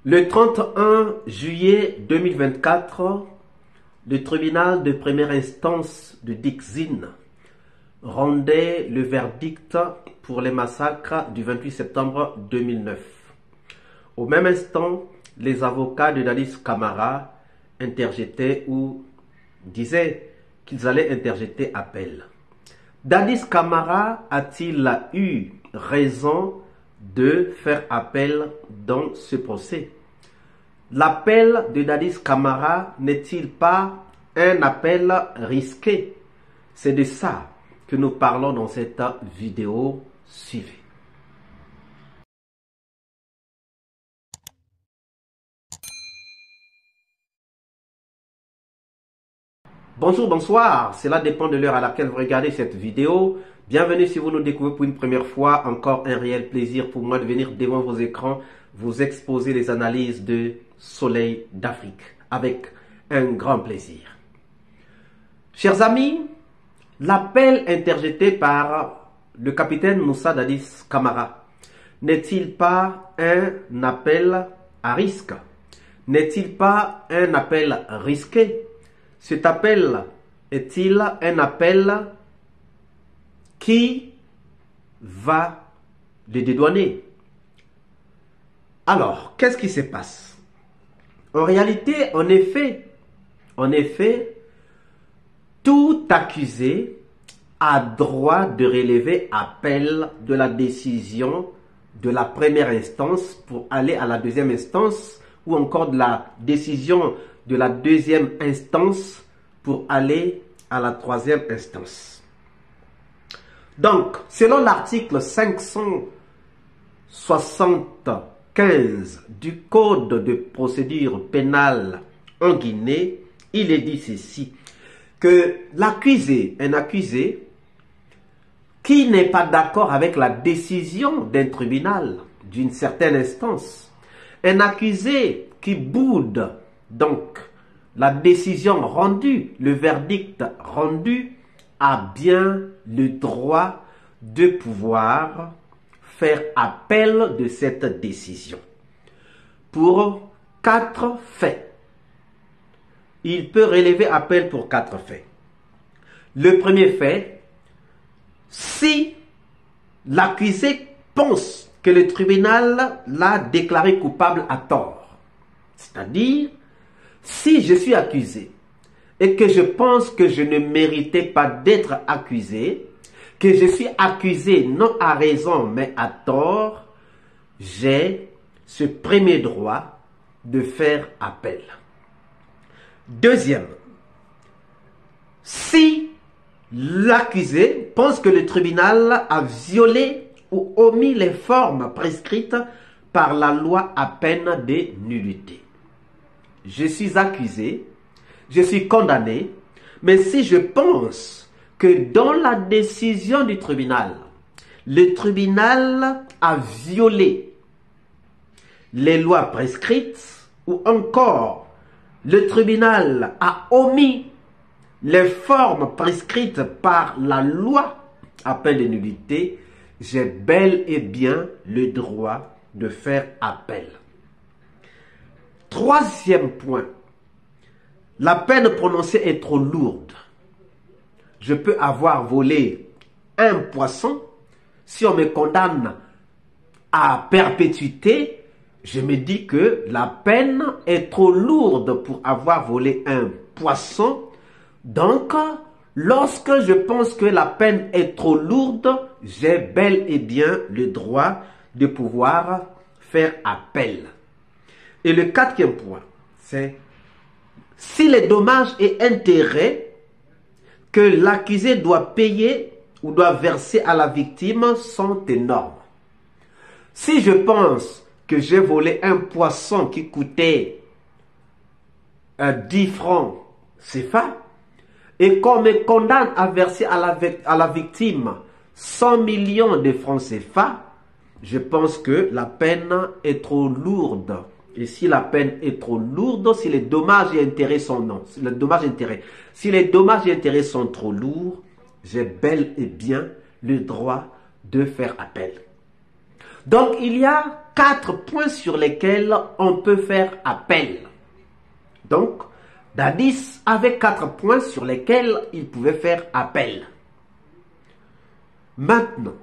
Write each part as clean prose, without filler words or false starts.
Le 31 juillet 2024, le tribunal de première instance de Dixine rendait le verdict pour les massacres du 28 septembre 2009. Au même instant, les avocats de Dadis Camara interjetaient ou disaient qu'ils allaient interjeter appel. Dadis Camara a-t-il eu raison de faire appel dans ce procès? L'appel de Dadis Camara n'est-il pas un appel risqué? C'est de ça que nous parlons dans cette vidéo. Suivez. Bonjour, bonsoir, cela dépend de l'heure à laquelle vous regardez cette vidéo. Bienvenue si vous nous découvrez pour une première fois. Encore un réel plaisir pour moi de venir devant vos écrans vous exposer les analyses de Soleil d'Afrique avec un grand plaisir. Chers amis, l'appel interjeté par le capitaine Moussa Dadis Camara n'est-il pas un appel à risque? N'est-il pas un appel risqué? Cet appel est-il un appel qui va le dédouaner? Alors, qu'est-ce qui se passe? En réalité, en effet, tout accusé a droit de relever appel de la décision de la première instance pour aller à la deuxième instance ou encore de la décision de la deuxième instance pour aller à la troisième instance. Donc, selon l'article 575 du Code de procédure pénale en Guinée, il est dit ceci, que l'accusé, un accusé qui n'est pas d'accord avec la décision d'un tribunal, d'une certaine instance, un accusé qui boude donc la décision rendue, le verdict rendu, a bien le droit de pouvoir faire appel de cette décision. Pour 4 faits. Il peut relever appel pour 4 faits. Le premier fait, si l'accusé pense que le tribunal l'a déclaré coupable à tort, c'est-à-dire, si je suis accusé et que je pense que je ne méritais pas d'être accusé, que je suis accusé non à raison mais à tort, j'ai ce premier droit de faire appel. Deuxième, si l'accusé pense que le tribunal a violé ou omis les formes prescrites par la loi à peine de nullité. Je suis accusé, je suis condamné, mais si je pense que dans la décision du tribunal, le tribunal a violé les lois prescrites ou encore le tribunal a omis les formes prescrites par la loi à peine de nullité, j'ai bel et bien le droit de faire appel. Troisième point, la peine prononcée est trop lourde. Je peux avoir volé un poisson. Si on me condamne à perpétuité, je me dis que la peine est trop lourde pour avoir volé un poisson. Donc, lorsque je pense que la peine est trop lourde, j'ai bel et bien le droit de pouvoir faire appel. Et le quatrième point, c'est si les dommages et intérêts que l'accusé doit payer ou doit verser à la victime sont énormes. Si je pense que j'ai volé un poisson qui coûtait 10 francs CFA et qu'on me condamne à verser à la victime 100 millions de francs CFA, je pense que la peine est trop lourde. Et si la peine est trop lourde, si les dommages et intérêts sont si les dommages et intérêts sont trop lourds, j'ai bel et bien le droit de faire appel. Donc, il y a 4 points sur lesquels on peut faire appel. Donc, Dadis avait 4 points sur lesquels il pouvait faire appel. Maintenant,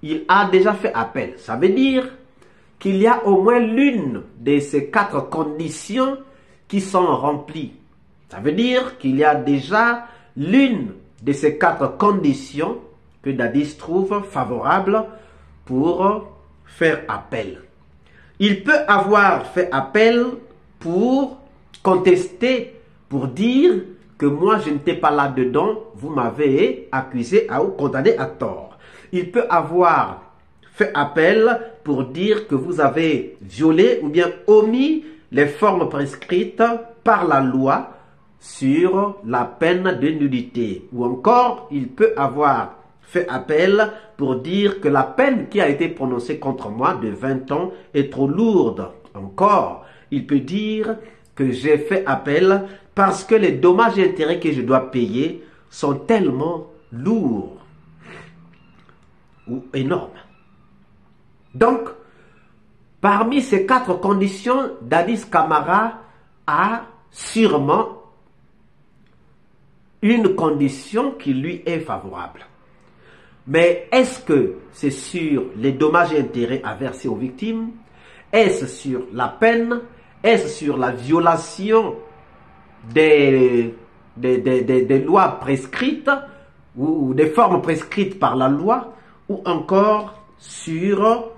il a déjà fait appel. Ça veut dire qu'il y a au moins l'une de ces 4 conditions qui sont remplies. Ça veut dire qu'il y a déjà l'une de ces 4 conditions que Dadis trouve favorable pour faire appel. Il peut avoir fait appel pour contester, pour dire que moi je n'étais pas là-dedans, vous m'avez accusé ou condamné à tort. Il peut avoir fait appel pour dire que vous avez violé ou bien omis les formes prescrites par la loi sur la peine de nullité. Ou encore, il peut avoir fait appel pour dire que la peine qui a été prononcée contre moi de 20 ans est trop lourde. Encore, il peut dire que j'ai fait appel parce que les dommages et intérêts que je dois payer sont tellement lourds ou énormes. Donc, parmi ces 4 conditions, Dadis Camara a sûrement une condition qui lui est favorable. Mais est-ce que c'est sur les dommages et intérêts à verser aux victimes? Est-ce sur la peine? Est-ce sur la violation des lois prescrites ou des formes prescrites par la loi? Ou encore sur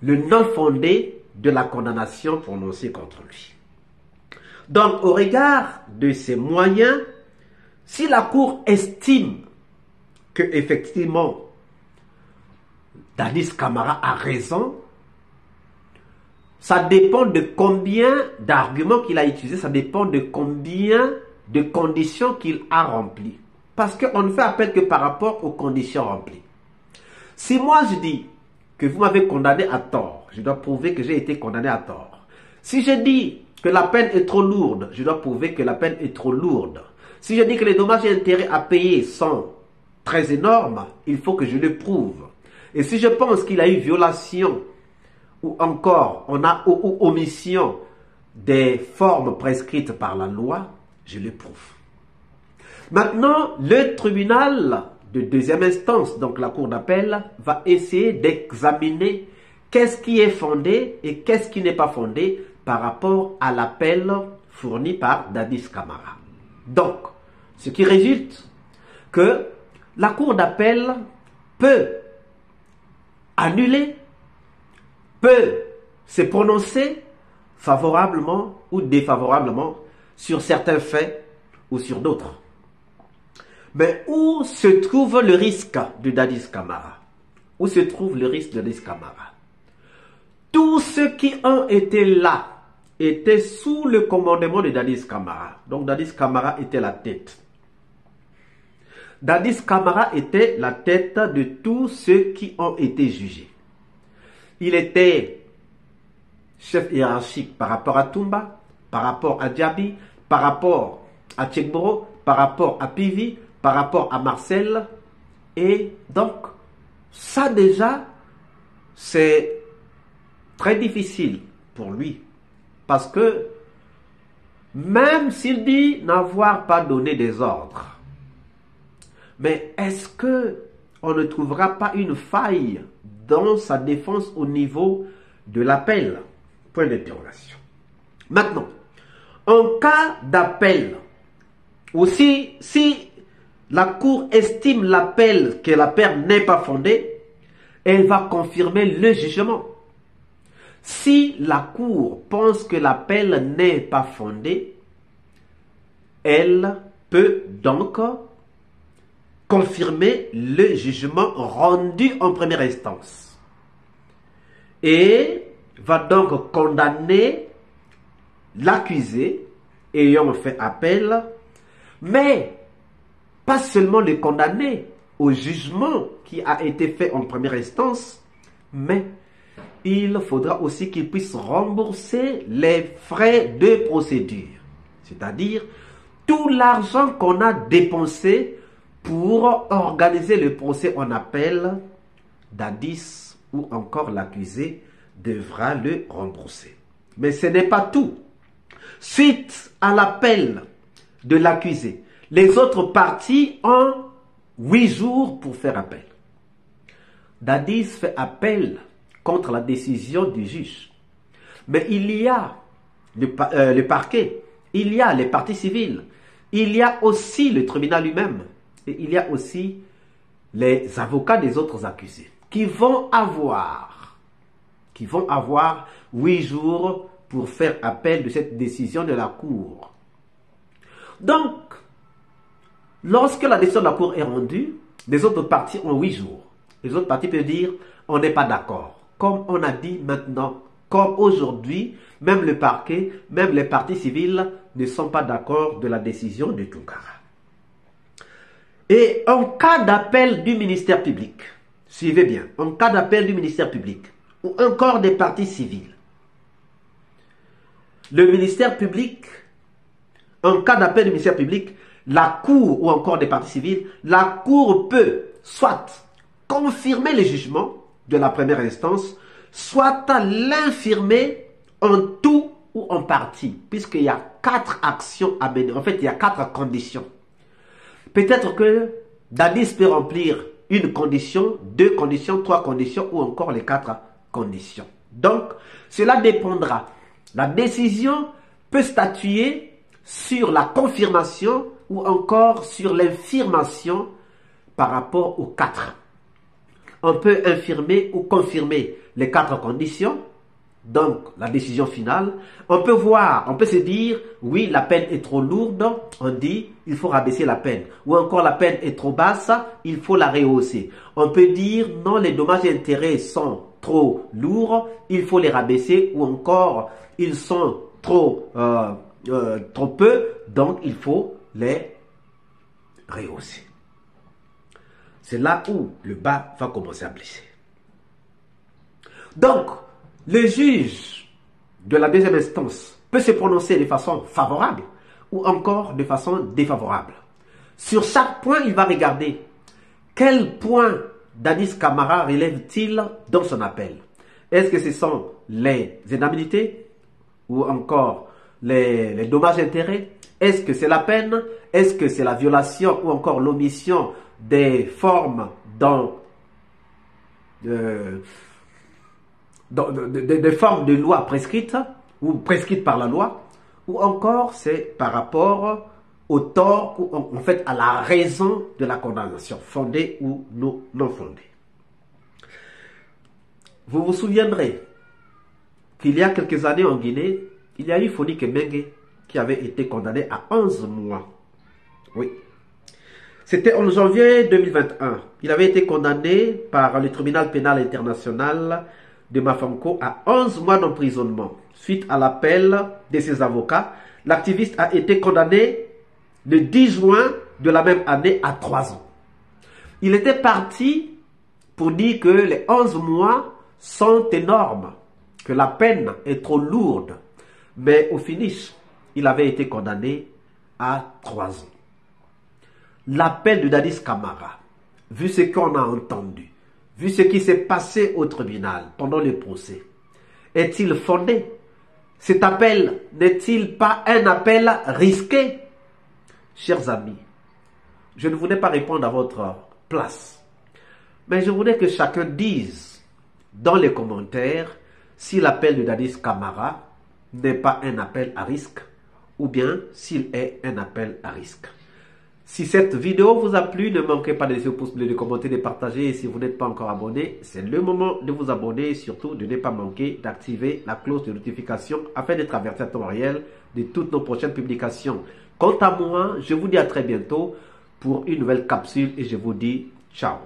le non-fondé de la condamnation prononcée contre lui? Donc, au regard de ces moyens, si la Cour estime que effectivement Dadis Camara a raison, ça dépend de combien d'arguments qu'il a utilisés, ça dépend de combien de conditions qu'il a remplies. Parce qu'on ne fait appel que par rapport aux conditions remplies. Si moi je dis que vous m'avez condamné à tort, je dois prouver que j'ai été condamné à tort. Si je dis que la peine est trop lourde, je dois prouver que la peine est trop lourde. Si je dis que les dommages et intérêts à payer sont très énormes, il faut que je le prouve. Et si je pense qu'il y a eu violation ou encore on a ou omission des formes prescrites par la loi, je le prouve. Maintenant, le tribunal de deuxième instance, donc la cour d'appel, va essayer d'examiner qu'est-ce qui est fondé et qu'est-ce qui n'est pas fondé par rapport à l'appel fourni par Dadis Camara. Donc, ce qui résulte que la cour d'appel peut annuler, peut se prononcer favorablement ou défavorablement sur certains faits ou sur d'autres. Mais où se trouve le risque de Dadis Camara? Où se trouve le risque de Dadis Camara? Tous ceux qui ont été là étaient sous le commandement de Dadis Camara. Donc Dadis Camara était la tête. Dadis Camara était la tête de tous ceux qui ont été jugés. Il était chef hiérarchique par rapport à Toumba, par rapport à Diaby, par rapport à Tchekboro, par rapport à Pivi, par rapport à Marcel. Et donc, ça déjà, c'est très difficile pour lui. Parce que, même s'il dit n'avoir pas donné des ordres, mais est-ce que on ne trouvera pas une faille dans sa défense au niveau de l'appel? Point d'interrogation. Maintenant, en cas d'appel, aussi, si la Cour estime l'appel que l'appel n'est pas fondé, elle va confirmer le jugement. Si la Cour pense que l'appel n'est pas fondé, elle peut donc confirmer le jugement rendu en première instance et va donc condamner l'accusé ayant fait appel, mais pas seulement le condamner au jugement qui a été fait en première instance, mais il faudra aussi qu'il puisse rembourser les frais de procédure, c'est-à-dire tout l'argent qu'on a dépensé pour organiser le procès en appel Dadis ou encore l'accusé devra le rembourser. Mais ce n'est pas tout. Suite à l'appel de l'accusé, les autres parties ont 8 jours pour faire appel. Dadis fait appel contre la décision du juge. Mais il y a le parquet, il y a les parties civiles, il y a aussi le tribunal lui-même, et il y a aussi les avocats des autres accusés qui vont avoir 8 jours pour faire appel de cette décision de la Cour. Donc, lorsque la décision de la Cour est rendue, les autres parties ont 8 jours. Les autres parties peuvent dire, on n'est pas d'accord. Comme on a dit maintenant, comme aujourd'hui, même le parquet, même les parties civiles ne sont pas d'accord de la décision de Tounkara. Et en cas d'appel du ministère public, suivez bien, en cas d'appel du ministère public, ou encore des parties civiles, le ministère public, en cas d'appel du ministère public, la Cour ou encore des parties civiles, la Cour peut soit confirmer le jugement de la première instance, soit l'infirmer en tout ou en partie, puisqu'il y a 4 actions à mener. En fait, il y a 4 conditions. Peut-être que Dadis peut remplir une condition, 2 conditions, 3 conditions ou encore les 4 conditions. Donc, cela dépendra. La décision peut statuer sur la confirmation ou encore sur l'infirmation par rapport aux 4. On peut infirmer ou confirmer les 4 conditions, donc la décision finale. On peut voir, on peut se dire, oui, la peine est trop lourde, on dit, il faut rabaisser la peine. Ou encore, la peine est trop basse, il faut la rehausser. On peut dire, non, les dommages et intérêts sont trop lourds, il faut les rabaisser. Ou encore, ils sont trop peu, donc il faut les rehausser. C'est là où le bas va commencer à blesser. Donc, le juge de la deuxième instance peut se prononcer de façon favorable ou encore de façon défavorable. Sur chaque point, il va regarder quel point Dadis Camara relève-t-il dans son appel. Est-ce que ce sont les indemnités ou encore les dommages et intérêts? Est-ce que c'est la peine? Est-ce que c'est la violation ou encore l'omission des formes des formes de loi prescrites ou prescrites par la loi, ou encore c'est par rapport au tort ou en fait à la raison de la condamnation, fondée ou non fondée. Vous vous souviendrez qu'il y a quelques années en Guinée, il y a eu Foni Kemenge qui avait été condamné à 11 mois. Oui. C'était en janvier 2021. Il avait été condamné par le tribunal pénal international de Mafanko à 11 mois d'emprisonnement. Suite à l'appel de ses avocats, l'activiste a été condamné le 10 juin de la même année à 3 ans. Il était parti pour dire que les 11 mois sont énormes, que la peine est trop lourde. Mais au finish, il avait été condamné à 3 ans. L'appel de Dadis Camara, vu ce qu'on a entendu, vu ce qui s'est passé au tribunal pendant le procès, est-il fondé? Cet appel n'est-il pas un appel risqué? Chers amis, je ne voulais pas répondre à votre place, mais je voulais que chacun dise dans les commentaires si l'appel de Dadis Camara n'est pas un appel à risque ou bien s'il est un appel à risque. Si cette vidéo vous a plu, ne manquez pas de laisser un pouce bleu, de commenter, de partager. Et si vous n'êtes pas encore abonné, c'est le moment de vous abonner et surtout de ne pas manquer d'activer la cloche de notification afin d'être averti à temps réel de toutes nos prochaines publications. Quant à moi, je vous dis à très bientôt pour une nouvelle capsule et je vous dis ciao.